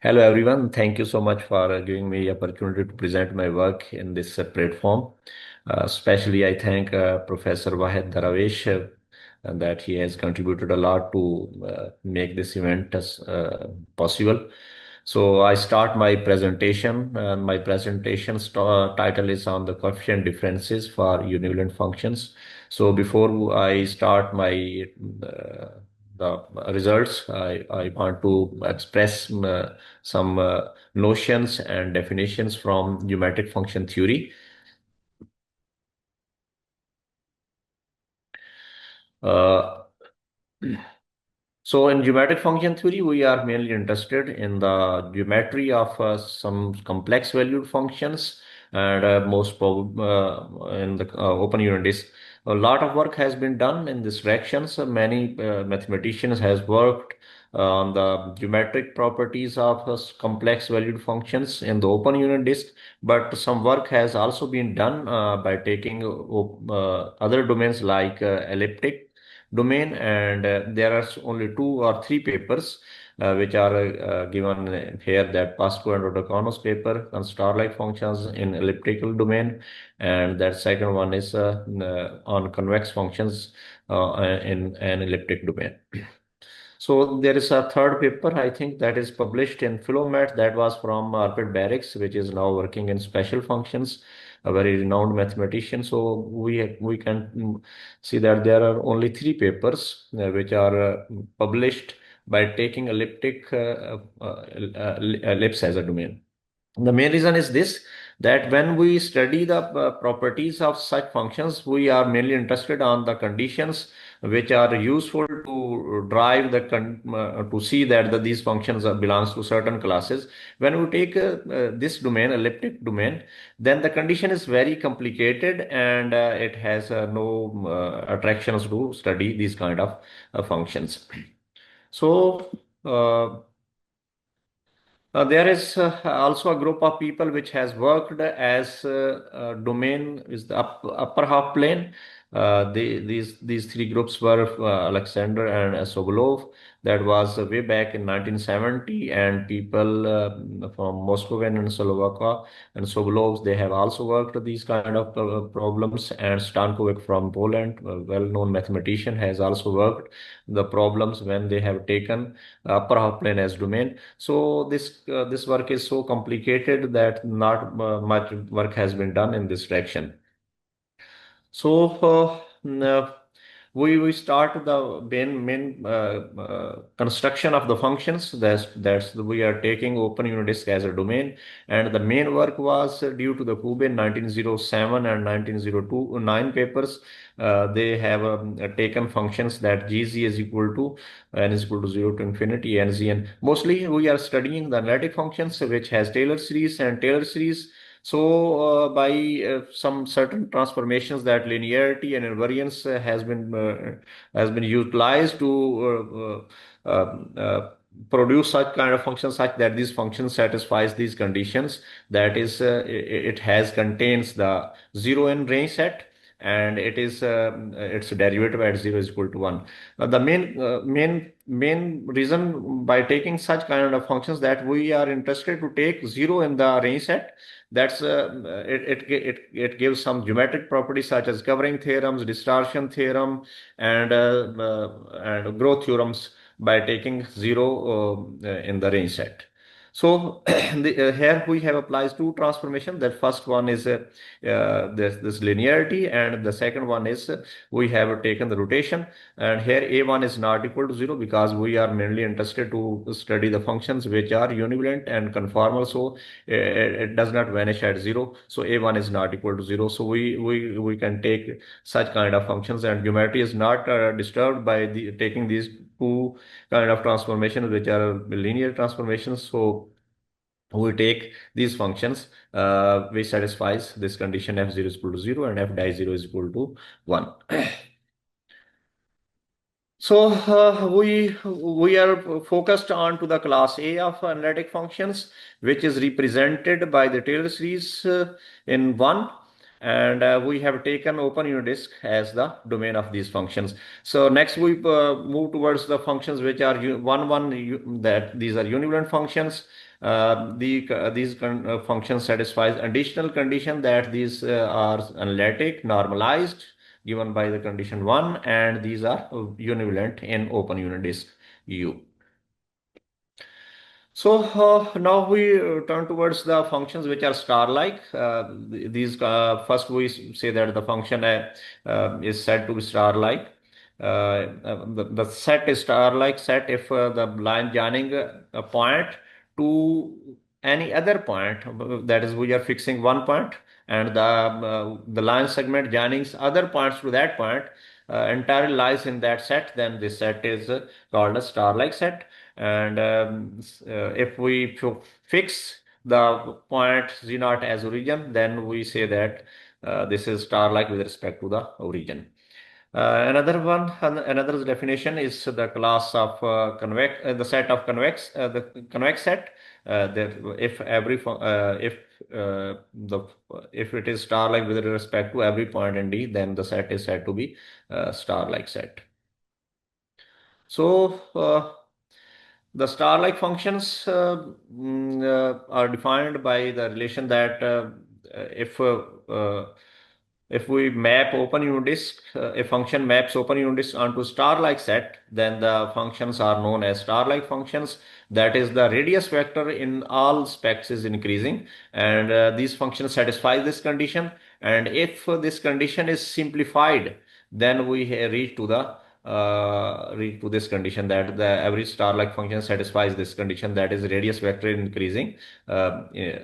Hello everyone. Thank you so much for giving me the opportunity to present my work in this platform. Especially I thank Professor Wahed Daravesh and that he has contributed a lot to make this event possible. So I start my presentation. My presentation title is on the coefficient differences for univalent functions. So before I start my the results, I want to express some notions and definitions from geometric function theory. Uh, So in geometric function theory, we are mainly interested in the geometry of some complex valued functions and most in the open unit disk. A lot of work has been done in this direction. So many mathematicians has worked on the geometric properties of complex valued functions in the open unit disk. But some work has also been done by taking other domains like elliptic domain, and there are only two or three papers which are given here, that Pascu and Odokono's paper on star-like functions in elliptical domain, and that second one is on convex functions in an elliptic domain. So there is a third paper, I think, that is published in Philomath, that was from Arpit Barrix, which is now working in special functions, a very renowned mathematician. So we can see that there are only three papers which are published by taking elliptic ellipse as a domain. The main reason is this, that when we study the properties of such functions, we are mainly interested on the conditions which are useful to drive to see that these functions belongs to certain classes. When we take this domain, elliptic domain, then the condition is very complicated, and it has no attractions to study these kind of functions. So there is also a group of people which has worked as domain is the upper half plane. These three groups were Alexander and Sobolov. That was way back in 1970, and people from Moscow and Slovakia and Sobolovs, they have also worked these kind of problems. And Stankovic from Poland, a well-known mathematician, has also worked the problems when they have taken upper half plane as domain. So this work is so complicated that not much work has been done in this direction. So we start the main construction of the functions. That's we are taking open unit disk as a domain, and the main work was due to the Kube in 1907 and 1909 papers. They have taken functions that gz is equal to n is equal to 0 to infinity nzn. Mostly we are studying the analytic functions which has Taylor series and Taylor series. So, by some certain transformations, that linearity and invariance has been utilized to produce such kind of functions, such that these functions satisfies these conditions. That is, it has contains the zero in range set, and it is its derivative at zero is equal to one. The main reason by taking such kind of functions, that we are interested to take zero in the range set. That's it gives some geometric properties such as covering theorems, distortion theorem, and growth theorems by taking zero in the range set. So here we have applies two transformations. That first one is this linearity, and the second one is we have taken the rotation. And here a1 is not equal to 0, because we are mainly interested to study the functions which are univalent and conformal. So it does not vanish at 0. So a1 is not equal to 0. So we can take such kind of functions, and geometry is not disturbed by taking these two kind of transformations which are linear transformations. So we take these functions which satisfies this condition f0 is equal to 0 and f die 0 is equal to 1. So we are focused on to the class A of analytic functions, which is represented by the Taylor series in 1, and we have taken open unit disk as the domain of these functions. So next we move towards the functions which are that these are univalent functions. These functions satisfies additional condition that these are analytic, normalized, given by the condition 1, and these are univalent in open unit disk U. So now we turn towards the functions which are star-like. These first we say that the function is said to be star-like. The set is star-like set if the line joining a point to any other point. That is, we are fixing one point, and the line segment joining other points to that point entirely lies in that set. Then this set is called a star-like set. And if we fix the point z naught as origin, then we say that this is star-like with respect to the origin. Another definition is the class of the set of the convex set. That if every the if it is star-like with respect to every point in D, then the set is said to be star-like set. So the star-like functions are defined by the relation that if uh, uh, if we map open unit disk, a function maps open unit disk onto star-like set, then the functions are known as star-like functions. That is, the radius vector in all specs is increasing, and these functions satisfy this condition. And if this condition is simplified, then we reach to this condition that the every star-like function satisfies this condition, that is radius vector increasing. Yeah.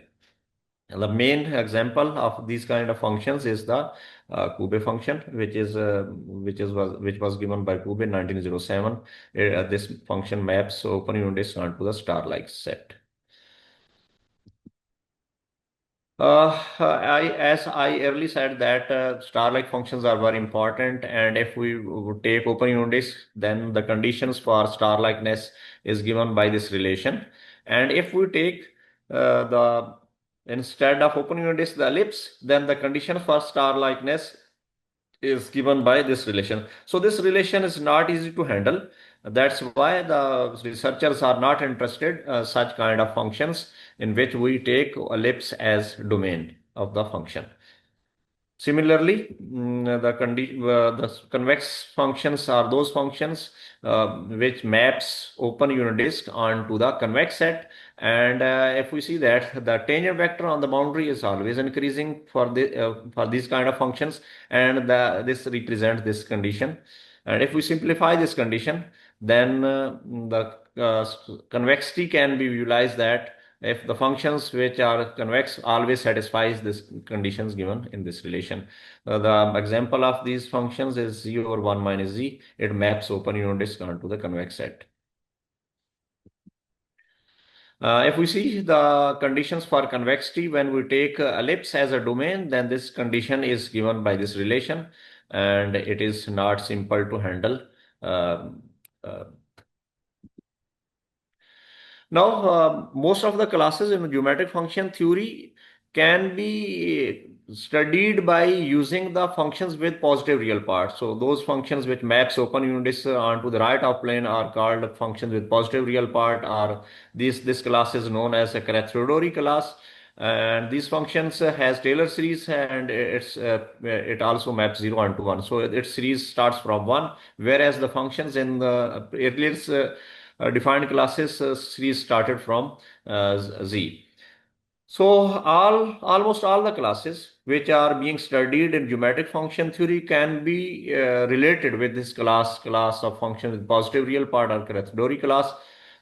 The main example of these kind of functions is the Kube function, which was given by Kube in 1907. This function maps open unit disk onto the star-like set. As I earlier said that star-like functions are very important, and if we would take open unit disk, then the conditions for star-likeness is given by this relation. And if we take the instead of open unit disk the ellipse, then the condition for star-likeness is given by this relation. So this relation is not easy to handle. That's why the researchers are not interested such kind of functions in which we take ellipse as domain of the function. Similarly, the convex functions are those functions which maps open unit disk onto the convex set. And if we see that the tangent vector on the boundary is always increasing for these kind of functions, and this represents this condition. And if we simplify this condition, then the convexity can be visualized that if the functions which are convex always satisfies this conditions given in this relation. The example of these functions is z over 1 minus z. It maps open unit disk onto the convex set. If we see the conditions for convexity when we take ellipse as a domain, then this condition is given by this relation, and it is not simple to handle. Uh, Now, most of the classes in geometric function theory can be studied by using the functions with positive real parts. So those functions which maps open units onto the right of plane are called functions with positive real part, or this class is known as a Carathodori class. And these functions has Taylor series, and it also maps 0 onto 1. So its series starts from 1, whereas the functions in the earlier defined classes series started from Z. So almost all the classes which are being studied in geometric function theory can be related with this class of functions with positive real part or Carathodori class.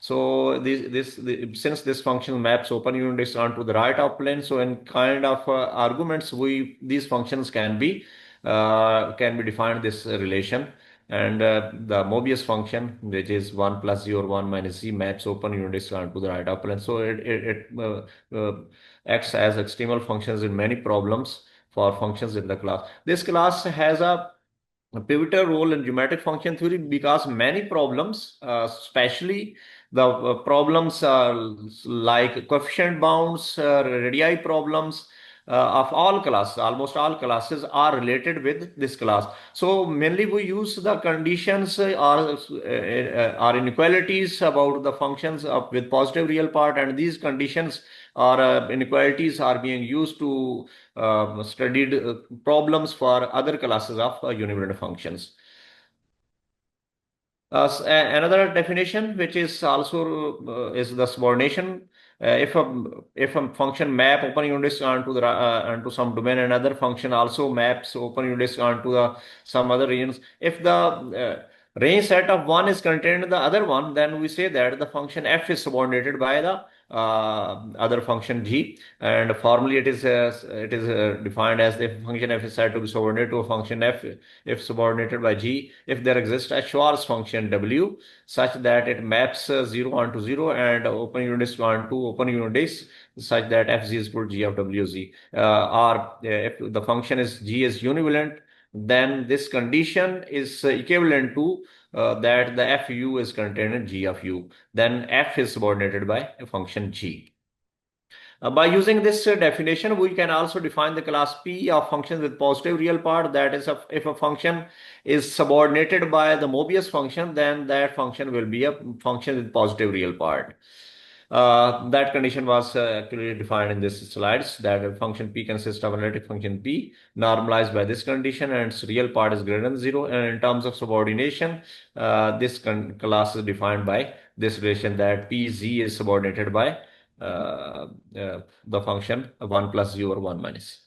So since this function maps open unit disk onto the right of plane, so in kind of arguments these functions can be defined this relation. And the Mobius function, which is 1 plus z or 1 minus z, maps open unit disk onto the right of plane. So it acts as extremal functions in many problems for functions in the class. This class has a pivotal role in geometric function theory because many problems, especially the problems like coefficient bounds, radii problems, of all classes, almost all classes are related with this class. So mainly we use the conditions or inequalities about the functions of with positive real part, and these conditions or inequalities are being used to studied problems for other classes of univalent functions. Another definition, which is also is the subordination. If a function map open unit disk onto the onto some domain, another function also maps open unit disk onto the some other regions. If the range set of one is contained in the other one, then we say that the function f is subordinated by the other function g, and formally it is defined as the function f is said to be subordinate to a function f if subordinated by g if there exists a Schwarz function w such that it maps 0 onto 0 and open unit disk onto open unit disk such that fz is equal to g of wz, or if the function is g is univalent, then this condition is equivalent to that the fu is contained in g of u, then f is subordinated by a function g. By using this definition, we can also define the class P of functions with positive real part. That is, if a function is subordinated by the Mobius function, then that function will be a function with positive real part. That condition was actually defined in this slides, that a function P consists of analytic function P normalized by this condition and its real part is greater than zero. And in terms of subordination, this class is defined by this relation that Pz is subordinated by the function 1 plus z over 1 minus.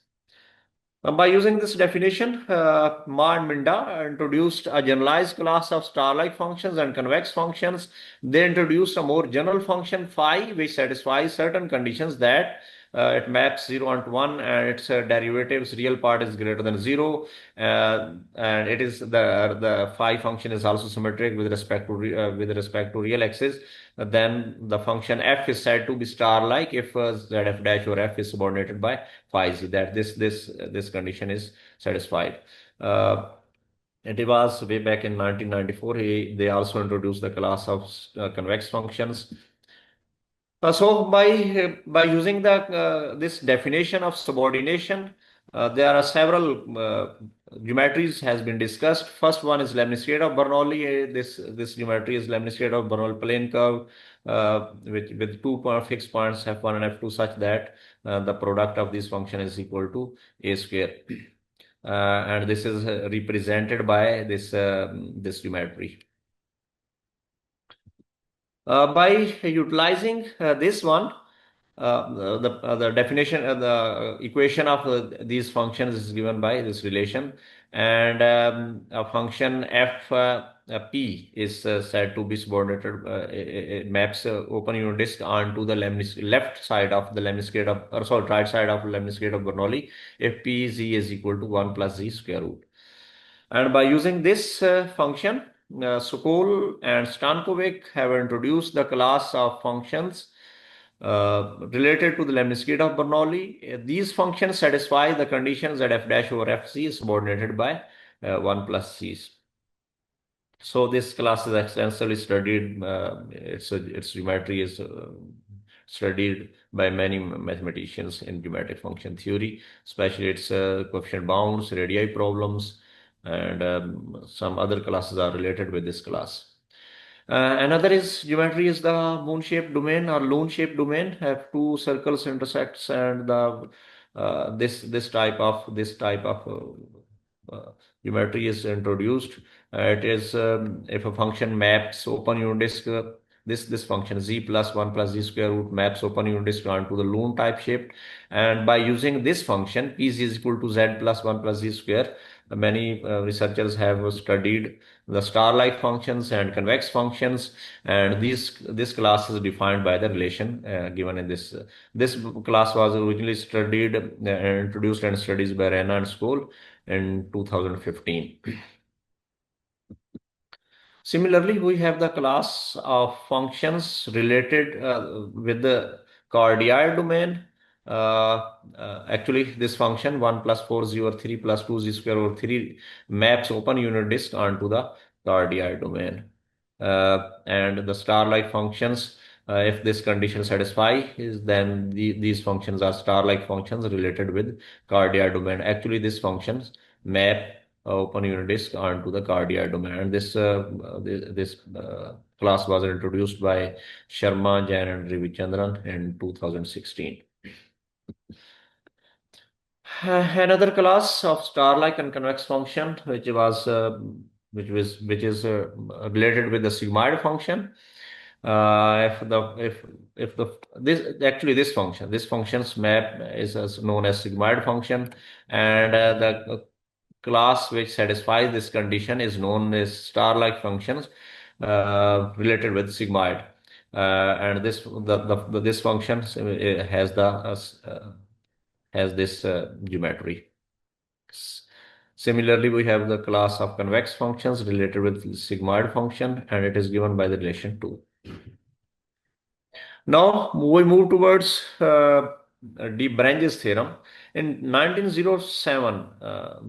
By using this definition, Ma and Minda introduced a generalized class of star-like functions and convex functions. They introduced a more general function phi, which satisfies certain conditions that it maps 0 onto 1 and its derivative's real part is greater than 0. And it is the phi function is also symmetric with respect to real axis. Then the function f is said to be star-like if zf dash or f is subordinated by phi z, that this condition is satisfied. It was way back in 1994. They also introduced the class of convex functions. So by using the this definition of subordination, there are several geometries has been discussed. First one is Lemniscate of Bernoulli. This geometry is Lemniscate of Bernoulli plane curve with two fixed points f1 and f2 such that the product of this function is equal to a square. And this is represented by this geometry. By utilizing this one, the definition, the equation of these functions is given by this relation, and a function f p is said to be subordinated. It maps open unit disk onto the left side of the Lemniscate of, or sorry, right side of Lemniscate of Bernoulli if p z is equal to 1 plus z square root. And by using this function, Sokol and Stankovic have introduced the class of functions related to the Lemniscate of Bernoulli. These functions satisfy the conditions that f dash over fc is subordinated by 1 plus c. So this class is extensively studied. Its geometry is studied by many mathematicians in geometric function theory, especially its coefficient bounds, radii problems, and some other classes are related with this class. Another is geometry is the moon-shaped domain or loon-shaped domain. Have two circles intersects, and the this type of geometry is introduced. It is if a function maps open unit disk. This function z plus 1 plus z square root maps open unit disk onto the loon type shape, and by using this function pz is equal to z plus 1 plus z square, many researchers have studied the star-like functions and convex functions, and this class is defined by the relation given in this. This class was originally studied introduced and studied by Rena and Skoll in 2015. Similarly, we have the class of functions related with the coordinate domain. Actually, this function 1 plus 4z over 3 plus 2z square over 3 maps open unit disk onto the coordinate domain. And the star-like functions If this condition satisfies, then these functions are star-like functions related with cardiac domain. Actually, these functions map open unit disk onto the cardiac domain. And this class was introduced by Sharma, Jain, and Ravichandran in 2016. Another class of star-like and convex function, which is related with the sigmoid function. If the this actually this function's map is as known as sigmoid function, and the class which satisfies this condition is known as star-like functions related with sigmoid. And this function has this geometry. Similarly, we have the class of convex functions related with sigmoid function, and it is given by the relation 2. Now we move towards deep branches theorem. In 1907,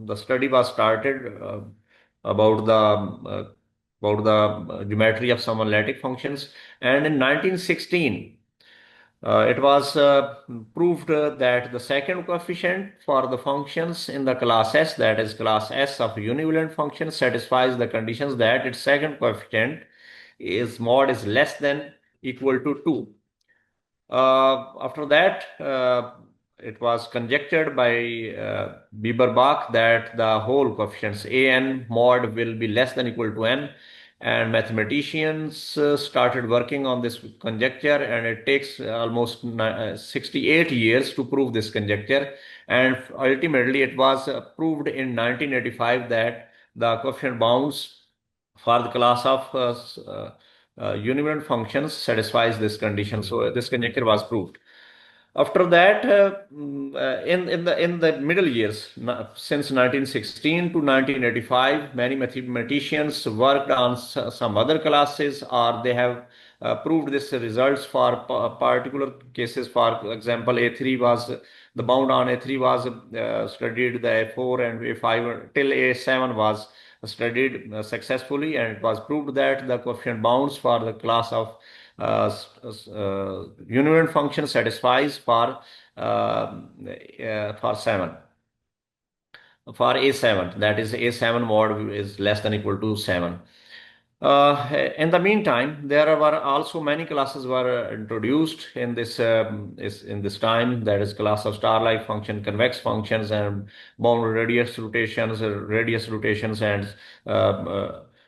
the study was started about the geometry of some analytic functions, and in 1916. It was proved that the second coefficient for the functions in the class S, that is class S of univalent functions, satisfies the conditions that its second coefficient is mod is less than equal to 2. After that, it was conjectured by Bieberbach that the whole coefficients an mod will be less than equal to n, and mathematicians started working on this conjecture, and it takes almost 68 years to prove this conjecture, and ultimately it was proved in 1985 that the coefficient bounds for the class of univalent functions satisfies this condition. So this conjecture was proved. After that, in the middle years, since 1916 to 1985, many mathematicians worked on some other classes, or they have proved this results for particular cases. For example, A3 was the bound on A3 was studied, the A4 and A5 till A7 was studied successfully, and it was proved that the coefficient bounds for the class of univalent function satisfies for 7, for A7, that is A7 mod is less than equal to 7. In the meantime, there were also many classes were introduced in this time. That is class of star-like function, convex functions, and bound radius rotations, and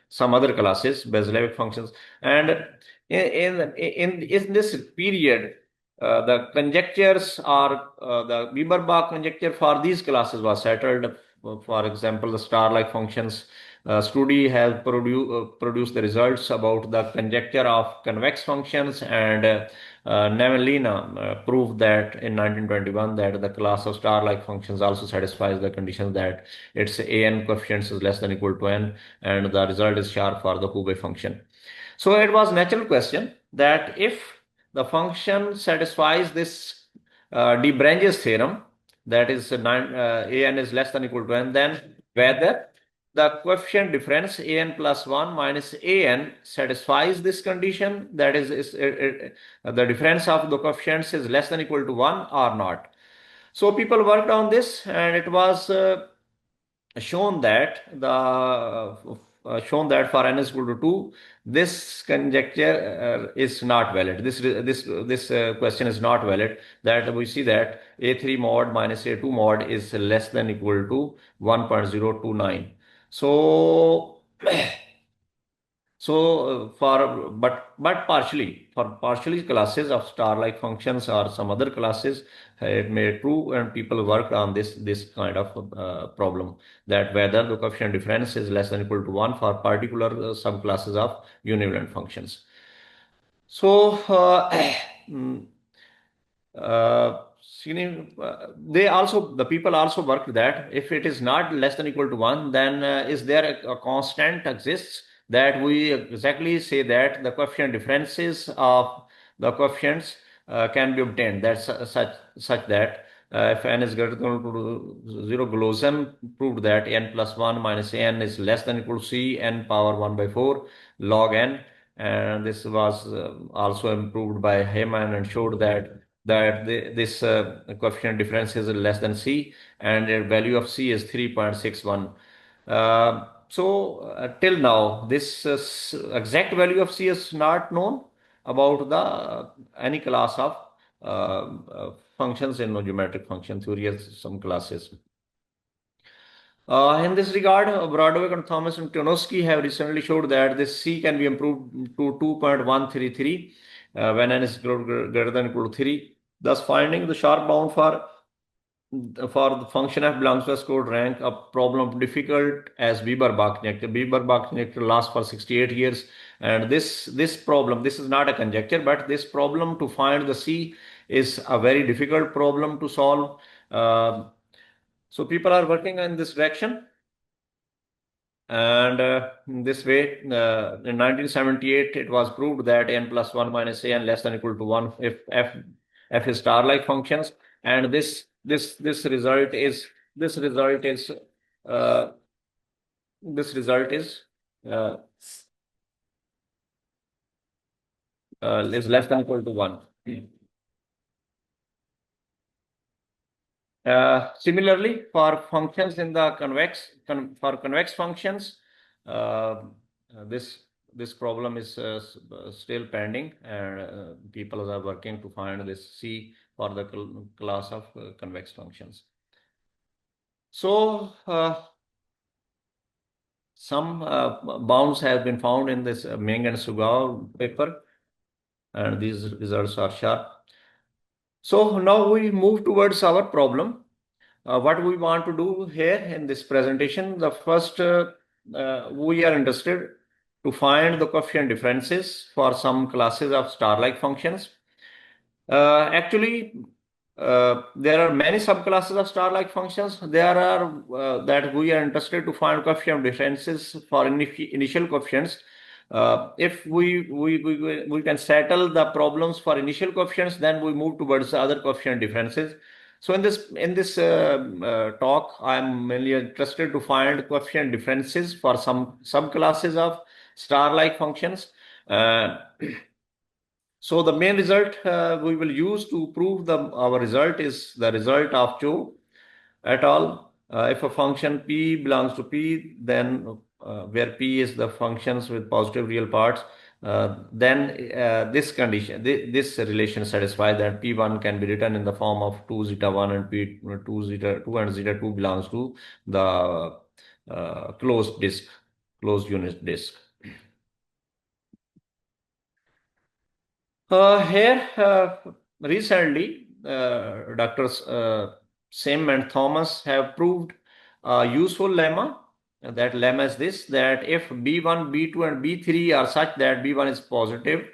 some other classes, Bezier functions. And in this period, the conjectures are the Bieberbach conjecture for these classes was settled. For example, the star-like functions. Study has produced the results about the conjecture of convex functions, and Nevellina proved that in 1921 that the class of star-like functions also satisfies the condition that its an coefficients is less than equal to n, and the result is sharp for the Hubei function. So it was natural question that if the function satisfies this de Brange's theorem, that is an is less than equal to n, then whether the coefficient difference an plus 1 minus an satisfies this condition, that is the difference of the coefficients is less than equal to 1 or not. So people worked on this, and it was shown that for n is equal to 2, this conjecture is not valid. This question is not valid. That we see that A3 mod minus A2 mod is less than equal to 1.029. So but partially classes of star-like functions or some other classes, it may true, and people worked on this kind of problem, that whether the coefficient difference is less than equal to 1 for particular subclasses of univalent functions. So the people also worked that if it is not less than equal to 1, then is there a constant exists that we exactly say that the coefficient differences of the coefficients can be obtained. That's such that if n is greater than or equal to 0, Glosem proved that n plus 1 minus n is less than equal to c n power 1 by 4 log n, and this was also improved by him and showed this coefficient difference is less than C, and the value of C is 3.61. Till now, this exact value of C is not known about the any class of functions in geometric function theory as some classes. In this regard, Broderick and Thomas and Tonosky have recently showed that this C can be improved to 2.133 when n is greater than equal to 3, thus finding the sharp bound for the function f belongs to a scored rank, a problem difficult as Bieber-Bach conjecture. Bieber-Bach conjecture lasts for 68 years, and this problem, this is not a conjecture, but this problem to find the C is a very difficult problem to solve. So people are working in this direction. And in this way, in 1978, it was proved that n plus 1 minus a n less than equal to 1 if f is star-like functions. And this result is this result is uh, this result uh, is less than equal to 1. Similarly, for functions in the for convex functions, uh, this this problem is still pending, and people are working to find this C for the class of convex functions. So some bounds have been found in this Meng and Sugao paper, and these results are sharp. So now we move towards our problem. What we want to do here in this presentation, the first we are interested to find the coefficient differences for some classes of star-like functions. Actually, there are many subclasses of star-like functions. There are that we are interested to find coefficient differences for initial coefficients. If we can settle the problems for initial coefficients, then we move towards the other coefficient differences. So in this talk, I'm mainly interested to find coefficient differences for some subclasses of star-like functions. So the main result we will use to prove our result is the result of Cho et al. If a function P belongs to P, then where P is the functions with positive real parts, then this condition, this relation satisfies that P1 can be written in the form of 2 zeta 1 and P2 zeta 2 and zeta 2 belongs to the closed unit disk. Here, recently, Doctors Sim and Thomas have proved a useful lemma. And that lemma is this, that if B1, B2, and B3 are such that B1 is positive,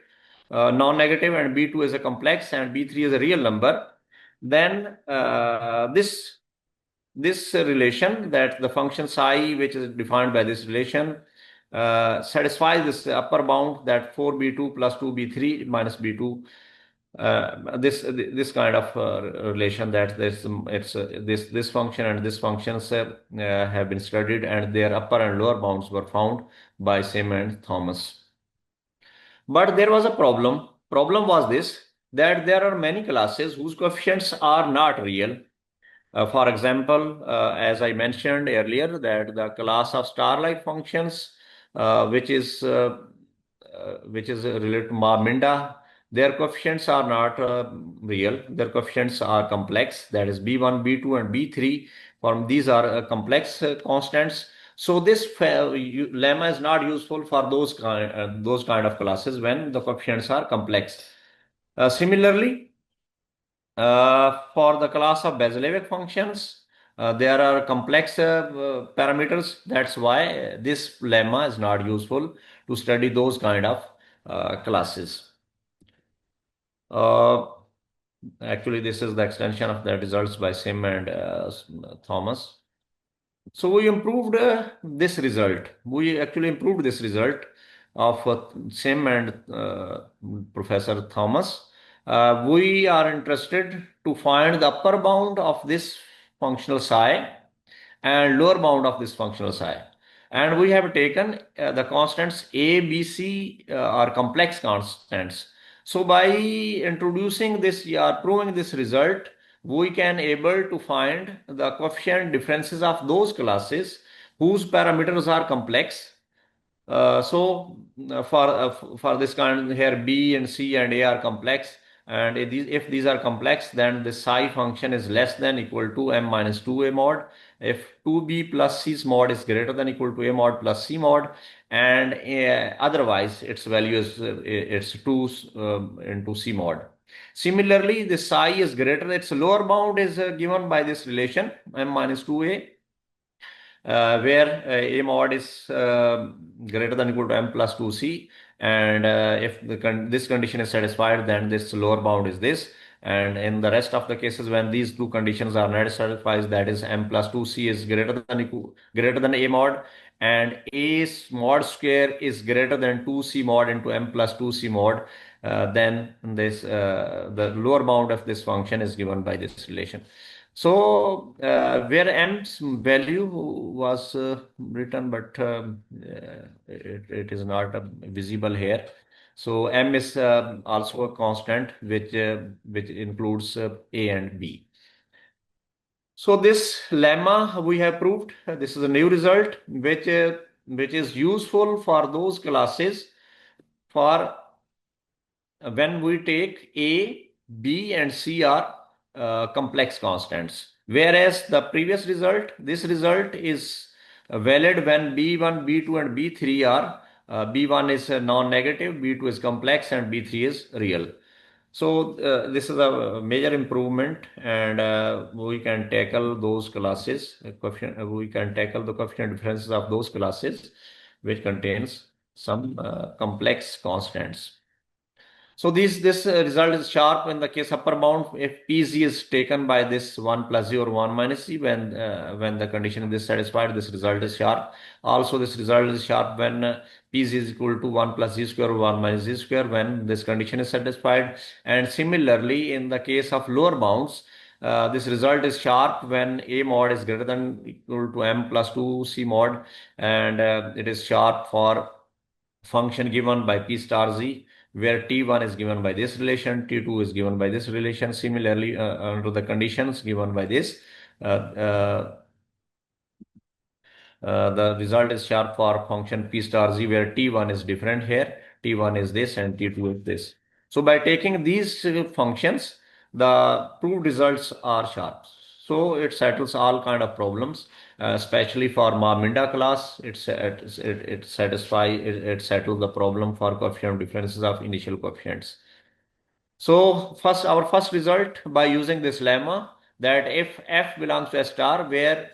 non-negative, and B2 is a complex, and B3 is a real number, then this relation, that the function psi, which is defined by this relation, satisfies this upper bound, that 4b2 plus 2b3 minus b2. This kind of relation, that this function and this functions have been studied, and their upper and lower bounds were found by Sim and Thomas. But there was a problem. Problem was this, that there are many classes whose coefficients are not real. For example, as I mentioned earlier, that the class of star-like functions, which is related to Marminda, their coefficients are not real. Their coefficients are complex. That is B1, B2, and B3. These are complex constants. So this lemma is not useful for those kind of classes when the coefficients are complex. Similarly, for the class of Basilevic functions, there are complex parameters. That's why this lemma is not useful to study those kind of classes. Actually, this is the extension of the results by Sim and Thomas. So we improved this result. We actually improved this result of Sim and Professor Thomas. We are interested to find the upper bound of this functional psi and lower bound of this functional psi. And we have taken the constants A, B, C are complex constants. So by introducing this or proving this result, we can able to find the coefficient differences of those classes whose parameters are complex. For this kind here, B and C and A are complex, and if these are complex, then the psi function is less than equal to m minus 2a mod. If 2b plus c mod is greater than equal to a mod plus c mod, and otherwise its value is it's 2 into c mod. Similarly, the psi is greater, its lower bound is given by this relation m minus 2a, where a mod is greater than equal to m plus 2c, and if this condition is satisfied, then this lower bound is this. And in the rest of the cases, when these two conditions are not satisfied, that is m plus 2c is greater than a mod, and a mod square is greater than 2c mod into m plus 2c mod, then the lower bound of this function is given by this relation. So, where m's value was written, but it is not visible here. So, m is also a constant which includes a and b. So, this lemma we have proved. This is a new result which is useful for those classes for when we take A, B, and C are complex constants. Whereas the previous result, this result is valid when B1, B2, and B3 are B1 is non-negative, B2 is complex, and B3 is real. So this is a major improvement, and we can tackle those classes. We can tackle the coefficient differences of those classes, which contains some complex constants. So this result is sharp in the case upper bound if Pz is taken by this 1 plus z or 1 minus z, when the condition is satisfied, this result is sharp. Also this result is sharp when Pz is equal to 1 plus z square or 1 minus z square, when this condition is satisfied. And similarly in the case of lower bounds, this result is sharp when a mod is greater than equal to m plus 2 c mod, and it is sharp for function given by P star z, where T1 is given by this relation, T2 is given by this relation. Similarly, under the conditions given by this, uh, uh, the result is sharp for function P star z, where T1 is different here. T1 is this and T2 is this. So by taking these functions, the proved results are sharp. So it settles all kind of problems, especially for Maminda class. It settles the problem for coefficient differences of initial coefficients. So our first result by using this lemma, that if f belongs to a star where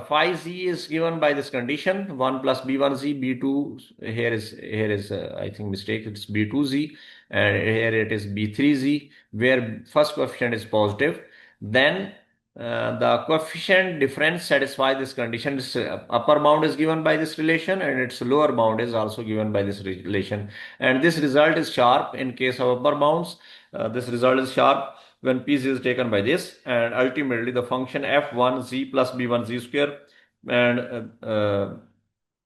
phi z is given by this condition 1 plus b1 z, b2 here is I think mistake, it's b2 z, and here it is b3 z, where first coefficient is positive, then the coefficient difference satisfy this condition. Its upper bound is given by this relation, and its lower bound is also given by this relation. And this result is sharp in case of upper bounds. This result is sharp when Pz is taken by this, and ultimately the function f1 z plus b1 z square and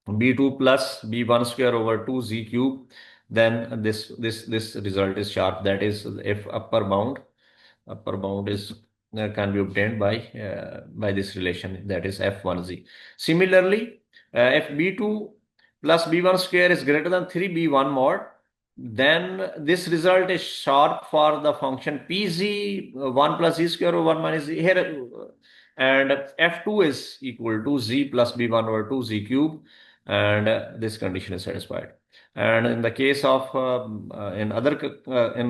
b2 plus b1 square over 2 z cube, then this result is sharp. That is, if upper bound is can be obtained by this relation, that is f1z. Similarly, if b2 plus b1 square is greater than 3b1 mod, then this result is sharp for the function pz 1 plus z square over 1 minus z here, and f2 is equal to z plus b1 over 2 z cube, and this condition is satisfied. And in the case of in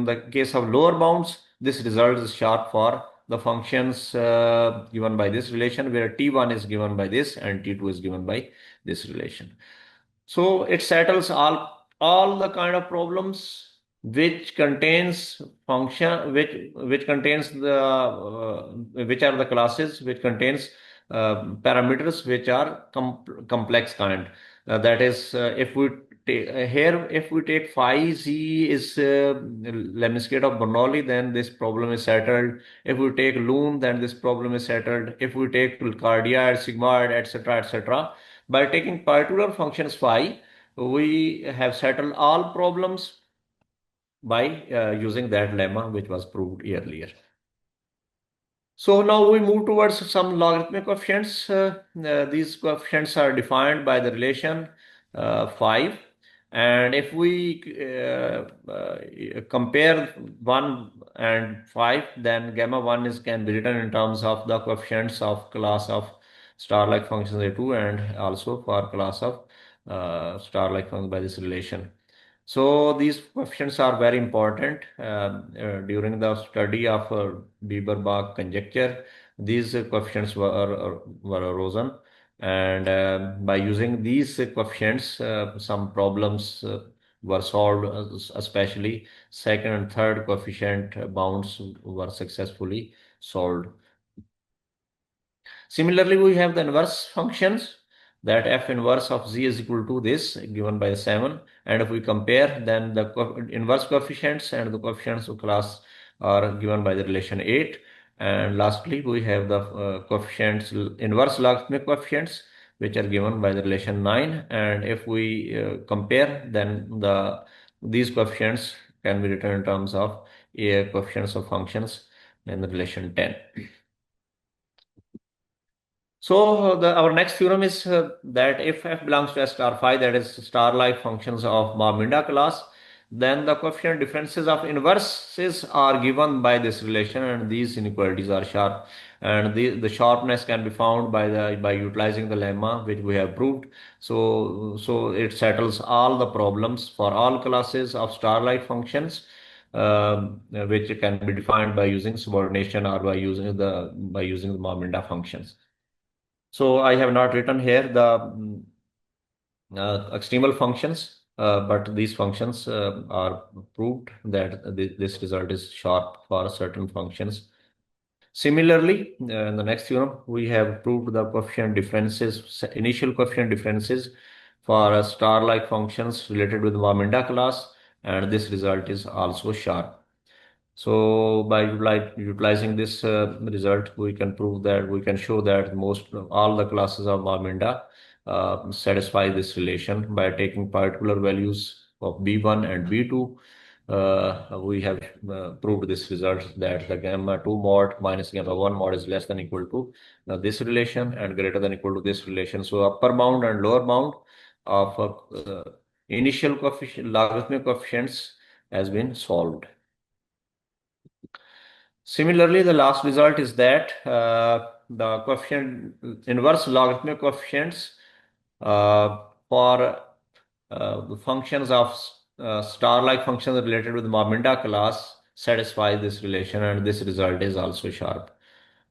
the case of lower bounds, this result is sharp for the functions given by this relation, where t1 is given by this and t2 is given by this relation. So it settles all the kind of problems which contains function which contains the which are the classes which contains parameters which are complex kind. That is, if we here, if we take phi z is lemniscate of Bernoulli, then this problem is settled. If we take Loon, then this problem is settled. If we take cardioid, sigmoid, etc., etc., by taking particular functions phi, we have settled all problems by using that lemma which was proved earlier. So now we move towards some logarithmic coefficients. These coefficients are defined by the relation 5. And if we compare 1 and 5, then gamma 1 can be written in terms of the coefficients of class of star-like functions A2 and also for class of star-like functions by this relation. So these coefficients are very important during the study of Bieber-Bach conjecture. These coefficients were arisen, and by using these coefficients, some problems were solved, especially second and third coefficient bounds were successfully solved. Similarly, we have the inverse functions that f inverse of z is equal to this given by 7. And if we compare, then the inverse coefficients and the coefficients of class are given by the relation 8. And lastly, we have the coefficients, inverse logarithmic coefficients, which are given by the relation 9. And if we compare, then these coefficients can be written in terms of coefficients of functions in the relation 10. So our next theorem is that if f belongs to S star phi, that is star-like functions of Marminda class, then the coefficient differences of inverses are given by this relation, and these inequalities are sharp. And the sharpness can be found by utilizing the lemma which we have proved. So it settles all the problems for all classes of star-like functions. Which can be defined by using subordination or by using the Marminda functions. So I have not written here the extremal functions, but these functions are proved that this result is sharp for certain functions. Similarly, in the next theorem, we have proved the coefficient differences, initial coefficient differences for star-like functions related with Marminda class, and this result is also sharp. So by utilizing this result, we can prove that we can show that all the classes of Marminda satisfy this relation by taking particular values of B1 and B2. We have proved this result that the gamma 2 mod minus gamma 1 mod is less than equal to this relation and greater than equal to this relation. So upper bound and lower bound of initial logarithmic coefficients has been solved. Similarly, the last result is that the coefficient inverse logarithmic coefficients for the functions of star-like functions related with Marminda class satisfy this relation, and this result is also sharp.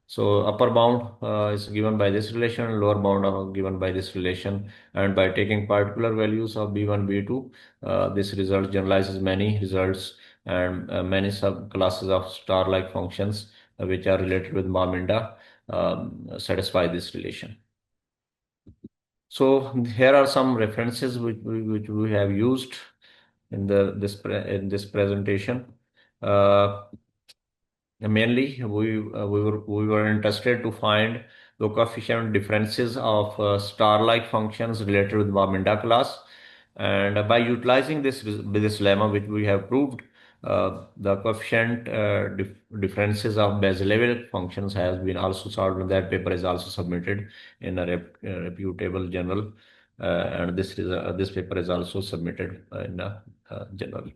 So upper bound is given by this relation, and lower bound are given by this relation. And by taking particular values of B1, B2, this result generalizes many results and many subclasses of star-like functions which are related with Marminda satisfy this relation. So here are some references which we have used in this presentation. Mainly, we were interested to find the coefficient differences of star-like functions related with Marminda class, and by utilizing this lemma, which we have proved, the coefficient differences of Bezier functions has been also solved, and that paper is also submitted in a reputable journal, and this paper is also submitted in a journal.